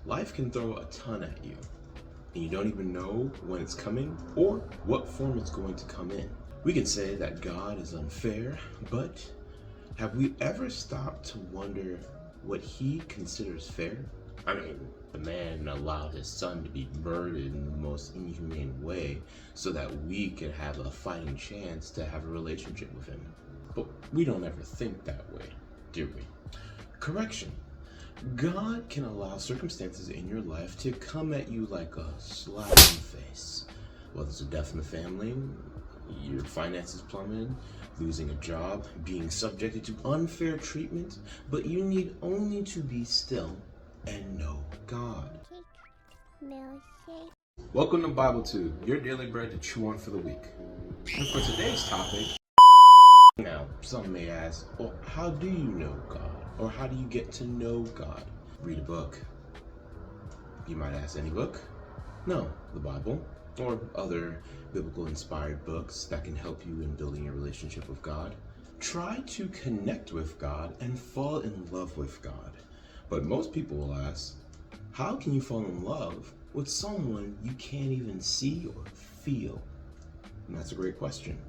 Life can throw a ton at you, and you don't even know when it's coming or what form it's going to come in. We can say that God is unfair, but have we ever stopped to wonder what he considers fair? I mean, the man allowed his son to be murdered in the most inhumane way so that we could have a fighting chance to have a relationship with him. But we don't ever think that way, do we? Correction. God can allow circumstances in your life to come at you like a slap in the face. Whether it's a death in the family, your finances plummeted, losing a job, being subjected to unfair treatment, but you need only to be still and know God. Welcome to Bible Tube, your daily bread to chew on for the week. And for today's topic, now some may ask, well, how do you know God? Or how do you get to know God? Read a book. You might ask, any book? No, the Bible, or other biblical inspired books that can help you in building a relationship with God. Try to connect with God and fall in love with God. But most people will ask, how can you fall in love with someone you can't even see or feel? And that's a great question.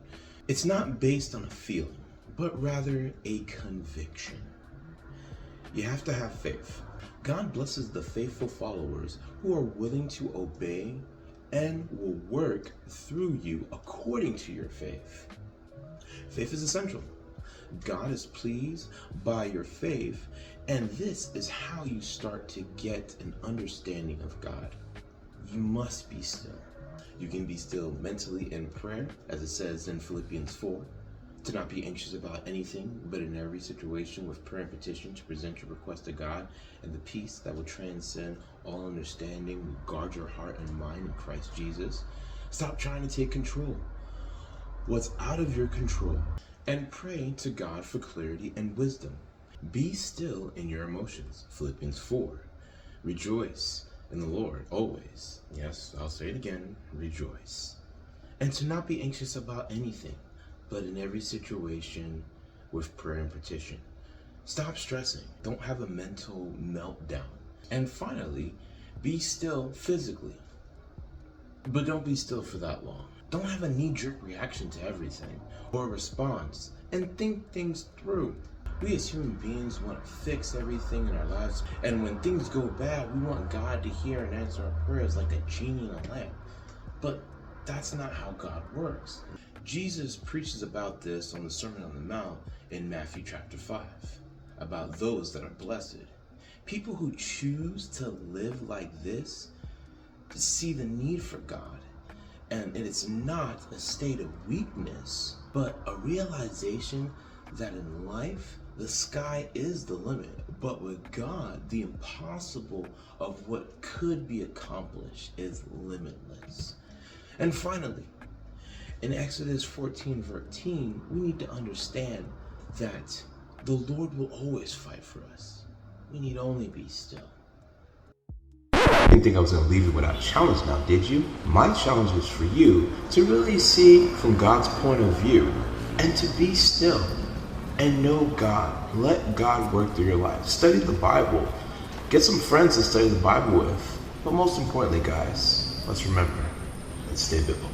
It's not based on a feeling, but rather a conviction. You have to have faith. God blesses the faithful followers who are willing to obey and will work through you according to your faith. Faith is essential. God is pleased by your faith, and this is how you start to get an understanding of God. You must be still. You can be still mentally in prayer, as it says in Philippians 4. To not be anxious about anything, but in every situation with prayer and petition to present your request to God, and the peace that will transcend all understanding will guard your heart and mind in Christ Jesus. Stop trying to take control. What's out of your control? And pray to God for clarity and wisdom. Be still in your emotions. Philippians 4. Rejoice in the Lord always. Yes, I'll say it again. Rejoice. And to not be anxious about anything, but in every situation with prayer and petition. Stop stressing. Don't have a mental meltdown. And finally, be still physically. But don't be still for that long. Don't have a knee-jerk reaction to everything or a response, and think things through. We as human beings want to fix everything in our lives, and when things go bad, we want God to hear and answer our prayers like a genie in a lamp. But that's not how God works. Jesus preaches about this on the Sermon on the Mount in Matthew chapter 5, about those that are blessed. People who choose to live like this see the need for God, and it's not a state of weakness, but a realization that in life, the sky is the limit, but with God, the impossible of what could be accomplished is limitless. And finally, in Exodus 14:13, we need to understand that the Lord will always fight for us. We need only be still. You didn't think I was going to leave you without a challenge now, did you? My challenge is for you to really see from God's point of view and to be still and know God. Let God work through your life. Study the Bible. Get some friends to study the Bible with. But most importantly, guys, let's remember and stay biblical.